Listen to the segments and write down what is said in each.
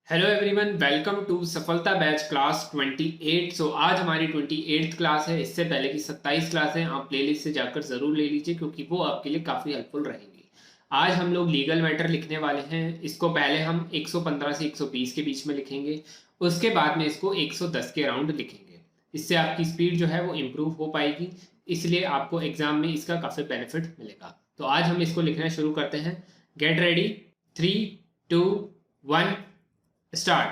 Hello everyone, welcome to सफलता batch class 28। आज हमारी 28th क्लास है। इससे पहले की 27 क्लास है, आप प्लेलिस्ट से जाकर ज़रूर ले लीजिए क्योंकि वो आपके लिए काफ़ी हेल्पफुल रहेंगी। आज हम लोग लीगल मैटर लिखने वाले हैं। इसको पहले हम 115 से 120 के बीच में लिखेंगे, उसके बाद में इसको 110 के अराउंड लिखेंगे। इससे आपकी स्पीड जो है वो इम्प्रूव हो पाएगी, इसलिए आपको एग्जाम में इसका काफ़ी बेनिफिट मिलेगा। तो आज हम इसको लिखना शुरू करते हैं। Get ready, 3, 2, 1, start.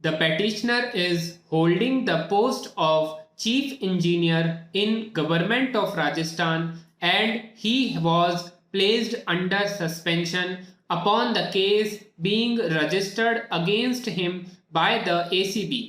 The petitioner is holding the post of chief engineer in government of Rajasthan and he was placed under suspension upon the case being registered against him by the ACB.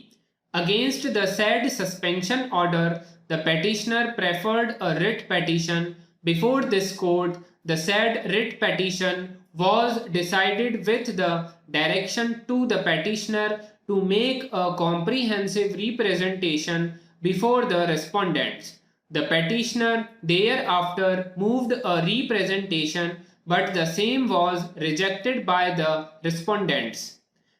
Against the said suspension order, the petitioner preferred a writ petition before this court. The said writ petition was decided with the direction to the petitioner to make a comprehensive representation before the respondents. The petitioner thereafter moved a representation, but the same was rejected by the respondents.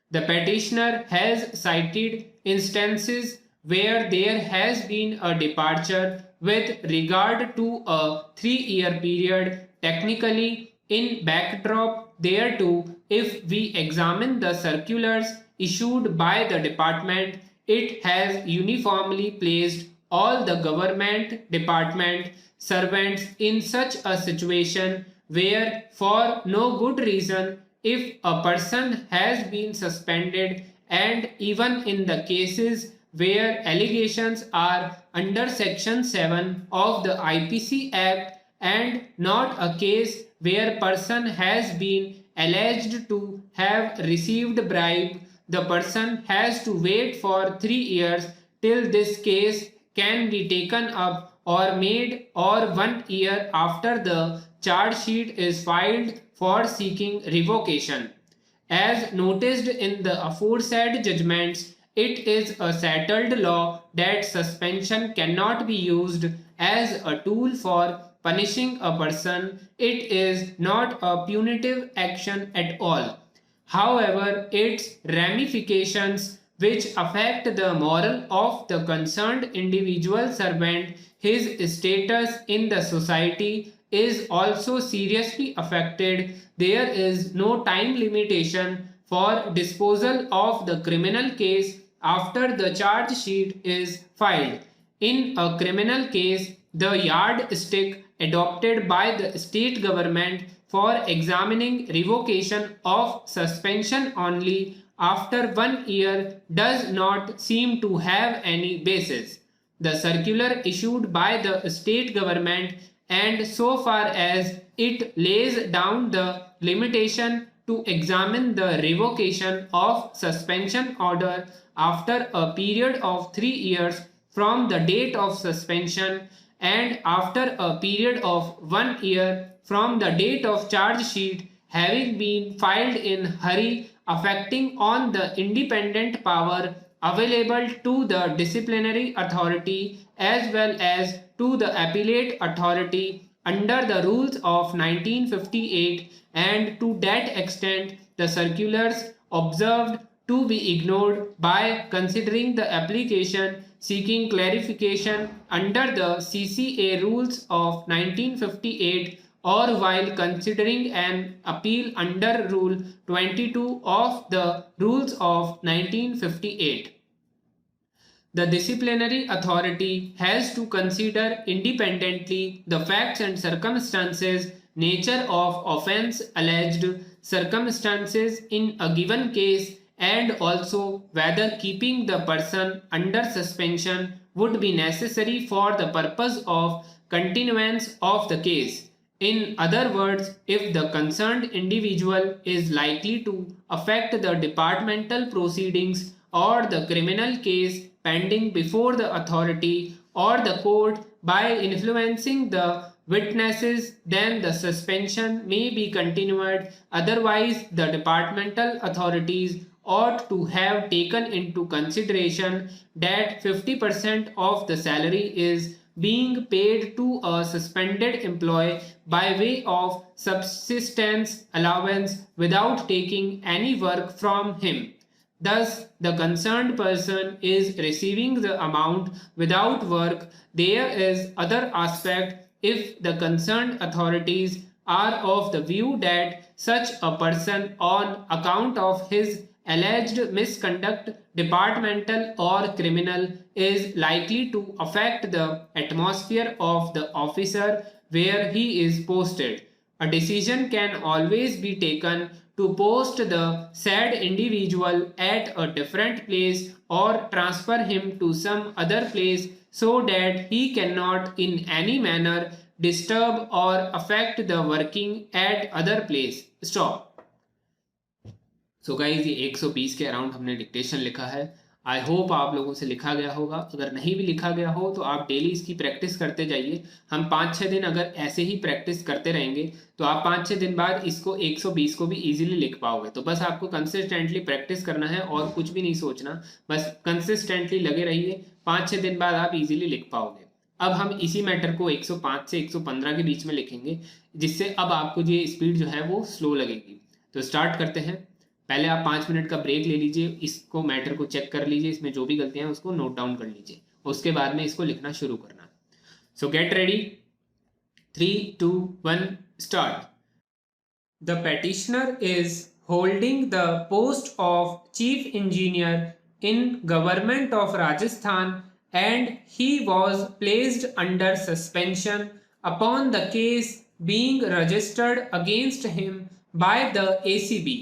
The petitioner has cited instances where there has been a departure with regard to a 3-year period. Technically, in backdrop thereto, if we examine the circulars issued by the department, it has uniformly placed all the government department servants in such a situation where, for no good reason, if a person has been suspended, and even in the cases where allegations are under section 7 of the IPC Act and not a case where person has been alleged to have received bribe, the person has to wait for 3 years till this case can be taken up or made, or 1 year after the charge sheet is filed for seeking revocation. As noticed in the aforesaid judgments, it is a settled law that suspension cannot be used as a tool for punishing a person. It is not a punitive action at all. However, its ramifications, which affect the moral of the concerned individual servant, his status in the society, is also seriously affected. There is no time limitation for disposal of the criminal case after the charge sheet is filed. In a criminal case, the yardstick adopted by the state government for examining revocation of suspension only after 1 year does not seem to have any basis. The circular issued by the state government, and so far as it lays down the limitation to examine the revocation of suspension order after a period of 3 years from the date of suspension and after a period of 1 year from the date of charge sheet having been filed in hurry, affecting on the independent power available to the disciplinary authority as well as to the appellate authority under the rules of 1958, and to that extent the circulars observed to be ignored by considering the application seeking clarification under the CCA rules of 1958 or while considering an appeal under Rule 22 of the Rules of 1958. The disciplinary authority has to consider independently the facts and circumstances, nature of offence alleged, circumstances in a given case, and also whether keeping the person under suspension would be necessary for the purpose of continuance of the case. In other words, if the concerned individual is likely to affect the departmental proceedings or the criminal case pending before the authority or the court by influencing the witnesses, then the suspension may be continued. Otherwise, the departmental authorities ought to have taken into consideration that 50% of the salary is being paid to a suspended employee by way of subsistence allowance without taking any work from him. Thus, the concerned person is receiving the amount without work. There is other aspect if the concerned authorities are of the view that such a person on account of his alleged misconduct, departmental or criminal, is likely to affect the atmosphere of the officer where he is posted. A decision can always be taken to post the said individual at a different place or transfer him to some other place so that he cannot in any manner disturb or affect the working at other place. Stop. So guys ये 120 के around हमने dictation लिखा है. I hope आप लोगों से लिखा गया होगा. अगर नहीं भी लिखा गया हो तो आप डेली इसकी प्रैक्टिस करते जाइए. हम 5-6 दिन अगर ऐसे ही प्रैक्टिस करते रहेंगे तो आप 5-6 दिन बाद इसको 120 को भी इजीली लिख पाओगे. तो बस आपको कंसिस्टेंटली प्रैक्टिस करना है और कुछ भी नहीं सोचना. बस कंसिस्टेंटली लगे रहिए. 5-6 दिन बाद आप इजीली लिख पाओगे. अब हम इसी मैटर को 105 से 115 के बीच में लिखेंगे, जिससे अब आपको ये स्पीड जो है वो स्लो लगेगी. तो स्टार्ट करते हैं. पहले आप 5 मिनट का ब्रेक ले लीजिए, इसको मैटर को चेक कर लीजिए, इसमें जो भी गलतियां हैं उसको नोट डाउन कर लीजिए. उसके बाद में इसको लिखना शुरू करना. सो get ready. 3, 2, 1 start. The petitioner is holding the post of chief engineer in government of Rajasthan and he was placed under suspension upon the case being registered against him by the ACB.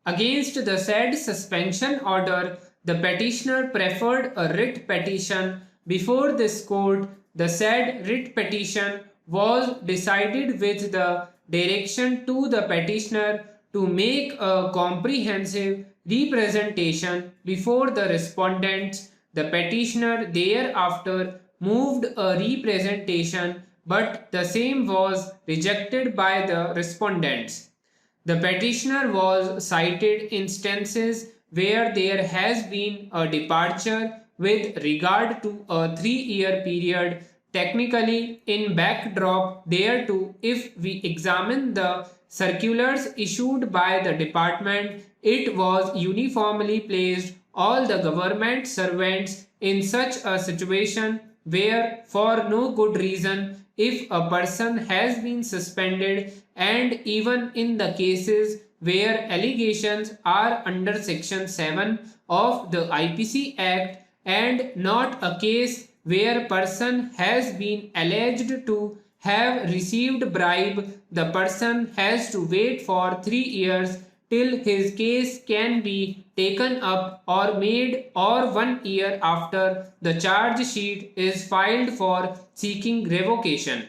Against the said suspension order, the petitioner preferred a writ petition before this court. The said writ petition was decided with the direction to the petitioner to make a comprehensive representation before the respondents. The petitioner thereafter moved a representation, but the same was rejected by the respondents. The petitioner was cited instances where there has been a departure with regard to a 3-year period. Technically, in backdrop thereto, if we examine the circulars issued by the department, it was uniformly placed all the government servants in such a situation where, for no good reason, if a person has been suspended, and even in the cases where allegations are under section 7 of the IPC Act and not a case where person has been alleged to have received bribe, the person has to wait for 3 years till his case can be taken up or made, or 1 year after the charge sheet is filed for seeking revocation.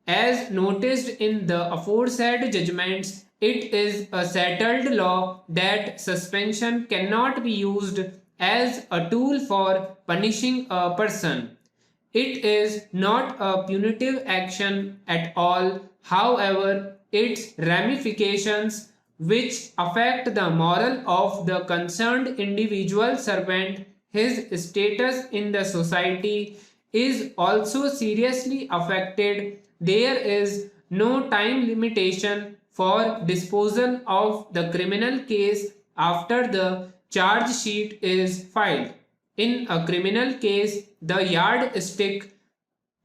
As noticed in the aforesaid judgments, it is a settled law that suspension cannot be used as a tool for punishing a person. It is not a punitive action at all. However, its ramifications, which affect the moral of the concerned individual servant, his status in the society, is also seriously affected. There is no time limitation for disposal of the criminal case after the charge sheet is filed. In a criminal case, the yardstick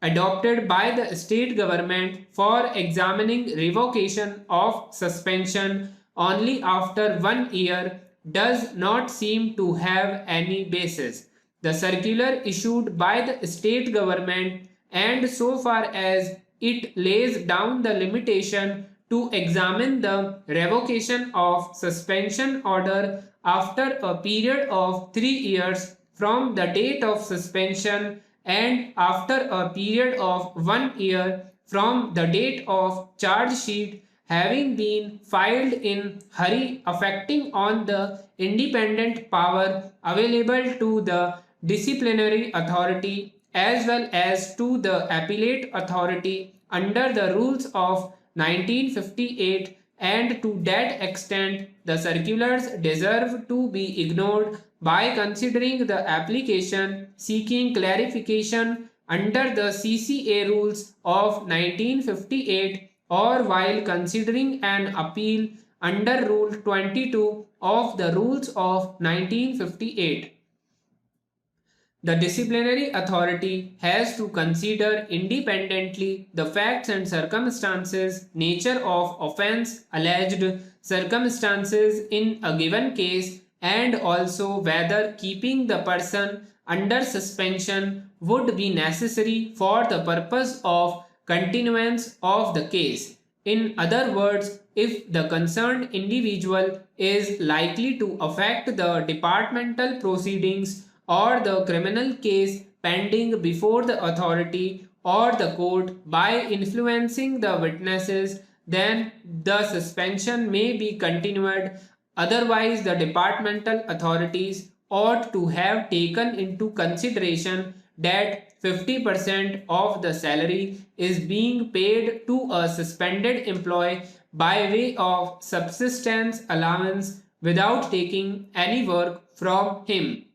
adopted by the state government for examining revocation of suspension only after 1 year does not seem to have any basis. The circular issued by the state government, and so far as it lays down the limitation to examine the revocation of suspension order after a period of 3 years from the date of suspension, and after a period of 1 year from the date of charge sheet having been filed in hurry, affecting on the independent power available to the disciplinary authority as well as to the appellate authority under the rules of 1958, and to that extent the circulars deserve to be ignored by considering the application seeking clarification under the CCA rules of 1958 or while considering an appeal under Rule 22 of the Rules of 1958. The disciplinary authority has to consider independently the facts and circumstances, nature of offense, alleged circumstances in a given case, and also whether keeping the person under suspension would be necessary for the purpose of continuance of the case. In other words, if the concerned individual is likely to affect the departmental proceedings or the criminal case pending before the authority or the court by influencing the witnesses, then the suspension may be continued. Otherwise, the departmental authorities ought to have taken into consideration that 50% of the salary is being paid to a suspended employee by way of subsistence allowance without taking any work from him.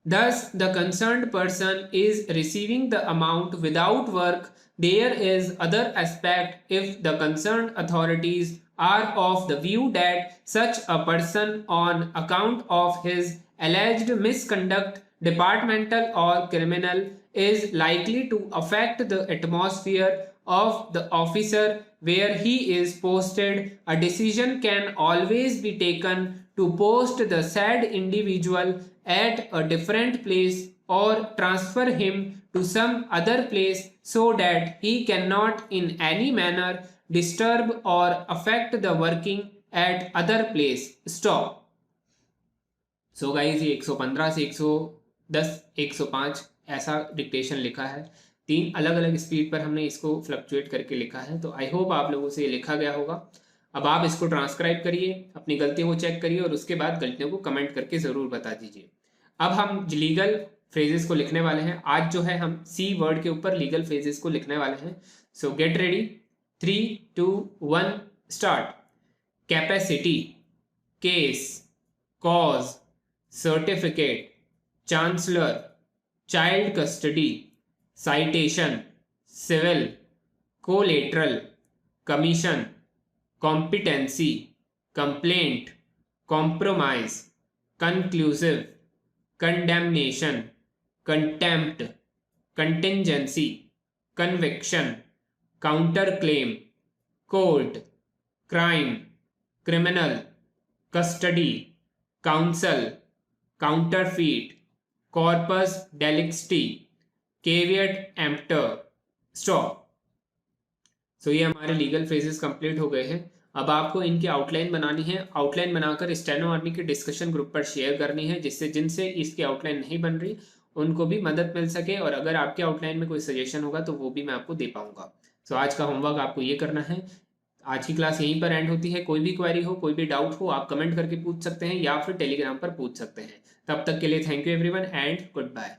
Thus, the concerned person is receiving the amount without work. There is other aspect if the concerned authorities are of the view that such a person on account of his alleged misconduct, departmental or criminal, is likely to affect the atmosphere of the officer where he is posted, a decision can always be taken to post the said individual at a different place or transfer him to some other place so that he cannot in any manner disturb or affect the working at other place. Stop. So guys ये 115 से 110 105 ऐसा dictation लिखा है। 3 अलग अलग speed पर हमने इसको फ्लक्चुएट करके लिखा है। तो आई होप आप लोगों से ये लिखा गया होगा। अब आप इसको ट्रांसक्राइब करिए, अपनी गलतियों को चेक करिए और उसके बाद गलतियों को कमेंट करके ज़रूर बता दीजिए। अब हम लीगल फ्रेजेस को लिखने वाले हैं। आज जो है हम सी वर्ड के ऊपर लीगल फ्रेजेस को लिखने वाले हैं। सो get ready, 3, 2, 1 start. Capacity, case, cause, certificate, chancellor, child custody, citation, civil, collateral, commission, competency, complaint, compromise, conclusive, condemnation, contempt, contingency, conviction, counterclaim, court, crime, criminal, custody, counsel, counterfeit, corpus delicti, caveat emptor, stop। सो ये हमारे legal phrases complete हो गए हैं। अब आपको इनकी outline बनानी है। आउटलाइन बनाकर स्टेनो आर्मी के डिस्कशन ग्रुप पर शेयर करनी है, जिससे जिनसे इसकी आउटलाइन नहीं बन रही उनको भी मदद मिल सके, और अगर आपके आउटलाइन में कोई सजेशन होगा तो वो भी मैं आपको दे पाऊंगा। सो आज का होमवर्क आपको ये करना है। आज की क्लास यहीं पर एंड होती है। कोई भी क्वेरी हो, कोई भी डाउट हो, आप कमेंट करके पूछ सकते हैं या फिर टेलीग्राम पर पूछ सकते हैं। तब तक के लिए thank you everyone and good bye.